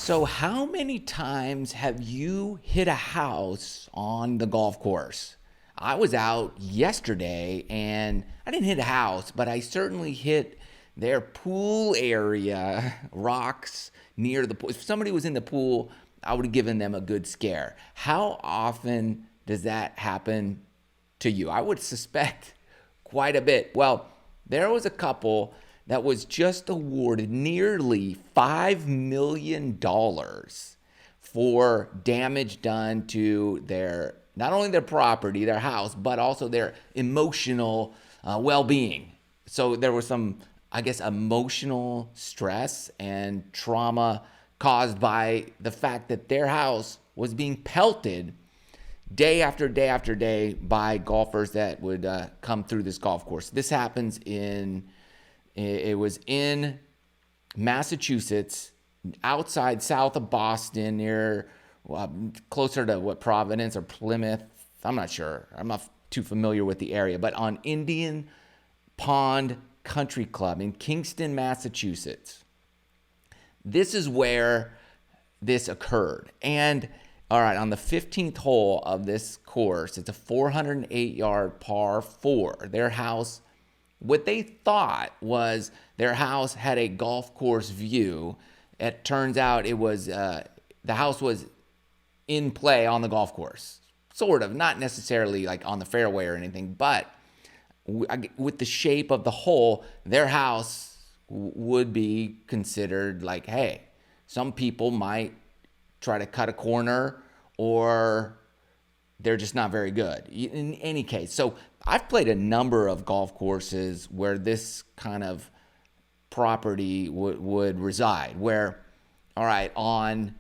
So, how many times have you hit a house on the golf course? I was out yesterday and I didn't hit a house, but I certainly hit their pool area, rocks near the pool. If somebody was in the pool, I would have given them a good scare. How often does that happen to you? I would suspect quite a bit. Well, there was a couple that was just awarded nearly $5 million for damage done to their, not only their property, their house, but also their emotional well-being. So there was some, I guess, emotional stress and trauma caused by the fact that their house was being pelted day after day after day by golfers that would come through this golf course. This happens it was in Massachusetts, outside south of Boston, near closer to Providence or Plymouth. I'm not sure. I'm not too familiar with the area, but on Indian Pond Country Club in Kingston, Massachusetts. This is where this occurred. And all right, on the 15th hole of this course, it's a 408-yard par 4. Their house, what they thought was their house had a golf course view. It turns out it was the house was in play on the golf course, sort of, not necessarily like on the fairway or anything, but with the shape of the hole, their house would be considered like, hey, some people might try to cut a corner, or they're just not very good. In any case, so I've played a number of golf courses where this kind of property would reside, where, all right, on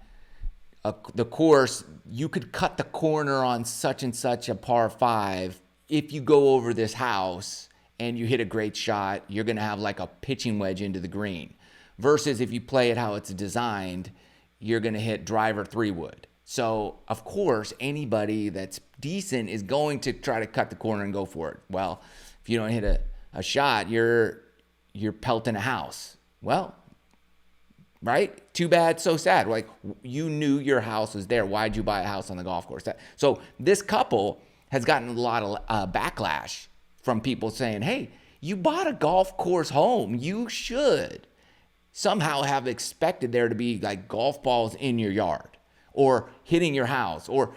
the course, you could cut the corner on such and such a par 5. If you go over this house and you hit a great shot, you're going to have like a pitching wedge into the green. Versus if you play it how it's designed, you're going to hit driver 3-wood. So, of course, anybody that's decent is going to try to cut the corner and go for it. Well, if you don't hit a shot, you're pelting a house. Well, right? Too bad, so sad. Like, you knew your house was there. Why'd you buy a house on the golf course? So this couple has gotten a lot of backlash from people saying, hey, you bought a golf course home. You should somehow have expected there to be like golf balls in your yard or hitting your house, or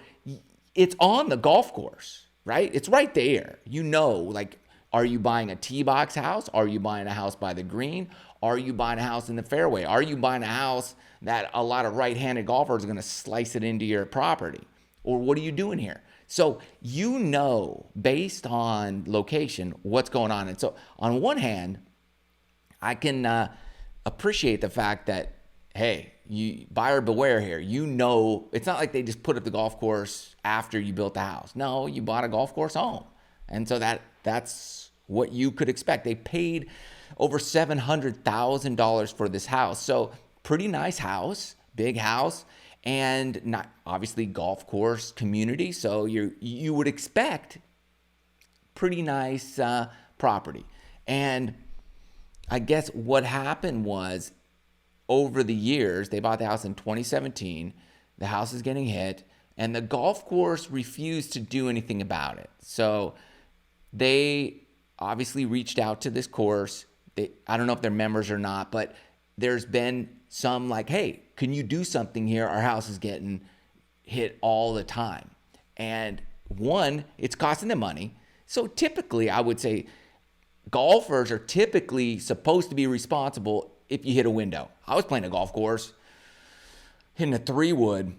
it's on the golf course, right? It's right there. You know, like, are you buying a tee box house? Are you buying a house by the green? Are you buying a house in the fairway? Are you buying a house that a lot of right-handed golfers are going to slice it into your property? Or what are you doing here? So you know, based on location, what's going on. And so on one hand, I can appreciate the fact that, hey, you buyer beware here. You know, it's not like they just put up the golf course after you built the house. No, you bought a golf course home. And so that's what you could expect. They paid over $700,000 for this house. So pretty nice house, big house, and not obviously golf course community. So you would expect pretty nice property. And I guess what happened was, over the years, they bought the house in 2017. The house is getting hit, and the golf course refused to do anything about it. So they obviously reached out to this course. I don't know if they're members or not, but there's been some like, hey, can you do something here? Our house is getting hit all the time. And one, it's costing them money. So typically, I would say golfers are typically supposed to be responsible if you hit a window. I was playing a golf course, hitting a 3-wood.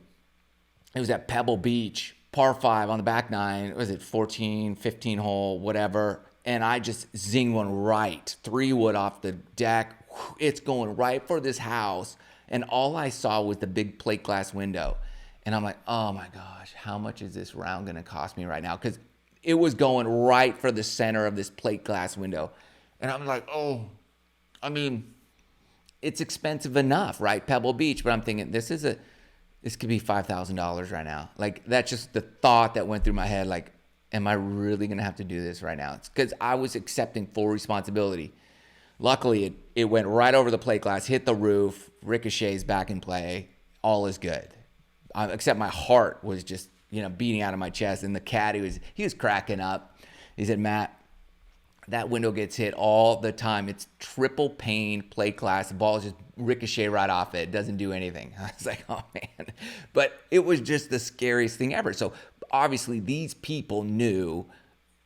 It was at Pebble Beach, par 5 on the back 9. Was it 14, 15 hole, whatever? And I just zinged one right, 3-wood off the deck. It's going right for this house. And all I saw was the big plate glass window. And I'm like, oh my gosh, how much is this round going to cost me right now? Because it was going right for the center of this plate glass window. And I'm like, oh, I mean, it's expensive enough, right? Pebble Beach. But I'm thinking, this could be $5,000 right now. Like, that's just the thought that went through my head. Like, am I really going to have to do this right now? It's because I was accepting full responsibility. Luckily, it went right over the plate glass, hit the roof, ricochets back in play. all is good. Except my heart was just, beating out of my chest. And the cat, he was cracking up. He said, Matt, that window gets hit all the time. It's triple pane plate glass. The ball just ricochet right off it. It doesn't do anything. I was like, oh man. But it was just the scariest thing ever. So obviously these people knew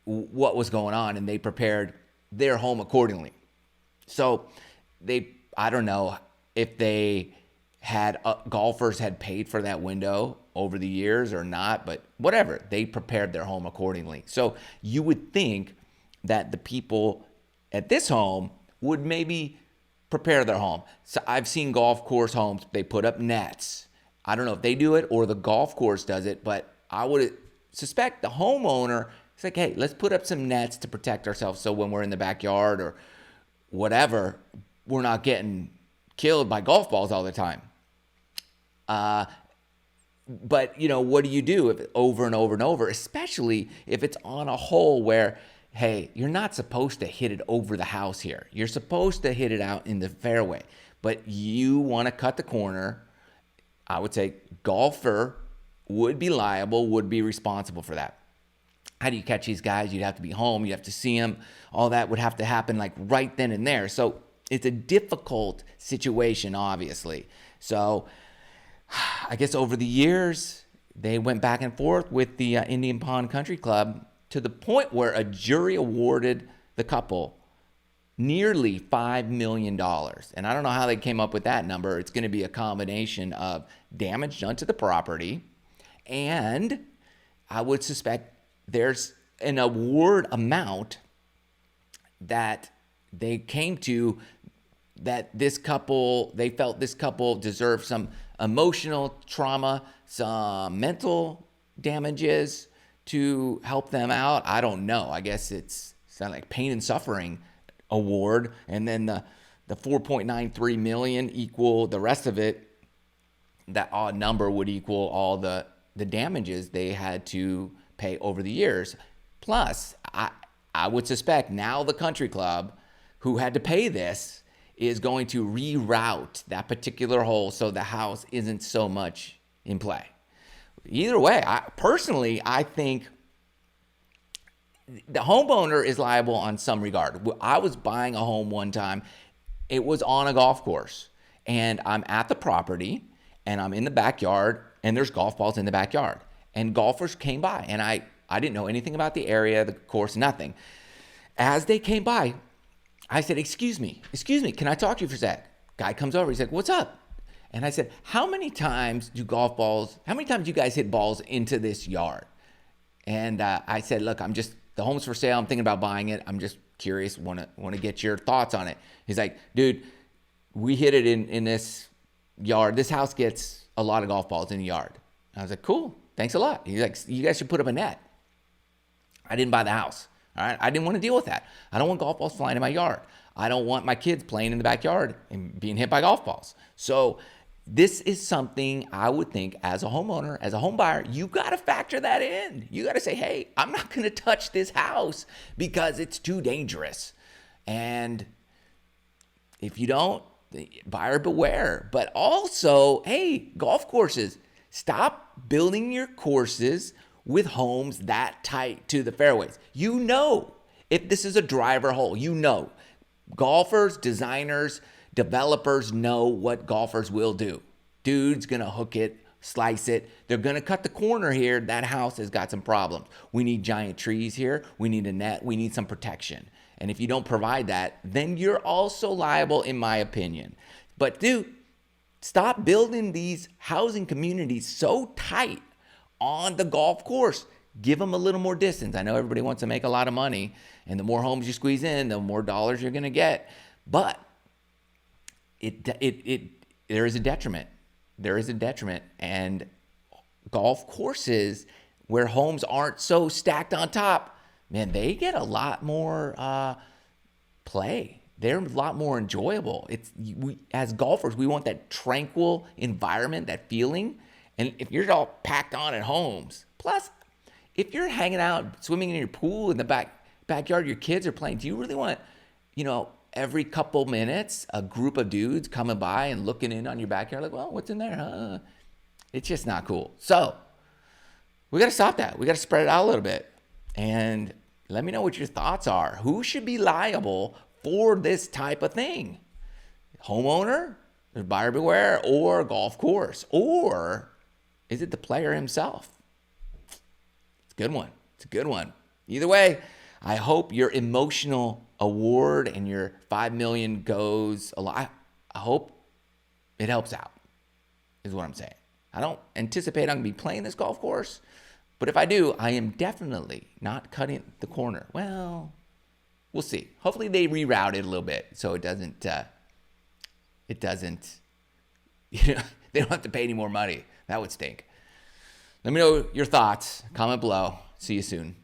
what was going on and they prepared their home accordingly. So I don't know if they had golfers had paid for that window over the years or not, but whatever, they prepared their home accordingly. So you would think that the people at this home would maybe prepare their home. So I've seen golf course homes, they put up nets. I don't know if they do it or the golf course does it, but I would suspect the homeowner is like, hey, let's put up some nets to protect ourselves so when we're in the backyard or whatever, we're not getting killed by golf balls all the time. But, what do you do if over and over and over, especially if it's on a hole where, hey, you're not supposed to hit it over the house here. You're supposed to hit it out in the fairway, but you want to cut the corner. I would say golfer would be liable, would be responsible for that. How do you catch these guys? You'd have to be home. You have to see them. All that would have to happen like right then and there. So it's a difficult situation, obviously. So I guess over the years, they went back and forth with the Indian Pond Country Club to the point where a jury awarded the couple nearly $5 million. And I don't know how they came up with that number. It's going to be a combination of damage done to the property, and I would suspect there's an award amount that they came to that they felt this couple deserved some emotional trauma, some mental damages to help them out. I don't know. I guess it's kind of like pain and suffering award. And then the 4.93 million equal the rest of it. That odd number would equal all the damages they had to pay over the years. Plus, I would suspect now the country club who had to pay this is going to reroute that particular hole so the house isn't so much in play. Either way, I think the homeowner is liable on some regard. I was buying a home one time. It was on a golf course, and I'm at the property, and I'm in the backyard, and there's golf balls in the backyard. And golfers came by, and I didn't know anything about the area, the course, nothing. As they came by, I said, excuse me, can I talk to you for a sec? Guy comes over, he's like, what's up? And I said, how many times do you guys hit balls into this yard? And I said, look, the home's for sale, I'm thinking about buying it, I'm just curious, want to get your thoughts on it. He's like, dude, we hit it in this yard, this house gets a lot of golf balls in the yard. I was like, cool, thanks a lot. He's like, you guys should put up a net. I didn't buy the house. All right, I didn't want to deal with that. I don't want golf balls flying in my yard. I don't want my kids playing in the backyard and being hit by golf balls. So this is something I would think as a homeowner, as a home buyer, you got to factor that in. You got to say, hey, I'm not going to touch this house because it's too dangerous. And if you don't, buyer beware. But also, hey, golf courses, stop building your courses with homes that tight to the fairways. If this is a driver hole, golfers, designers, developers know what golfers will do. Dude's gonna hook it, slice it. They're gonna cut the corner here. That house has got some problems. We need giant trees here. We need a net. We need some protection. And if you don't provide that, then you're also liable, in my opinion. But dude, stop building these housing communities so tight on the golf course. Give them a little more distance. I know everybody wants to make a lot of money, and the more homes you squeeze in, the more dollars you're going to get. But there is a detriment. There is a detriment, and golf courses where homes aren't so stacked on top, man, they get a lot more play. They're a lot more enjoyable. As golfers, we want that tranquil environment, that feeling. And if you're all packed on at homes, plus if you're hanging out, swimming in your pool in the backyard, your kids are playing, do you really want, every couple minutes, a group of dudes coming by and looking in on your backyard like, well, what's in there, huh? It's just not cool. So we got to stop that. We got to spread it out a little bit. And let me know what your thoughts are. Who should be liable for this type of thing? Homeowner, buyer beware, or golf course? Or is it the player himself? It's a good one. It's a good one. Either way, I hope your emotional award and your $5 million goes a lot. I hope it helps out, is what I'm saying. I don't anticipate I'm going to be playing this golf course, but if I do, I am definitely not cutting the corner. Well, we'll see. Hopefully they reroute it a little bit so it doesn't, they don't have to pay any more money. That would stink. Let me know your thoughts. Comment below. See you soon.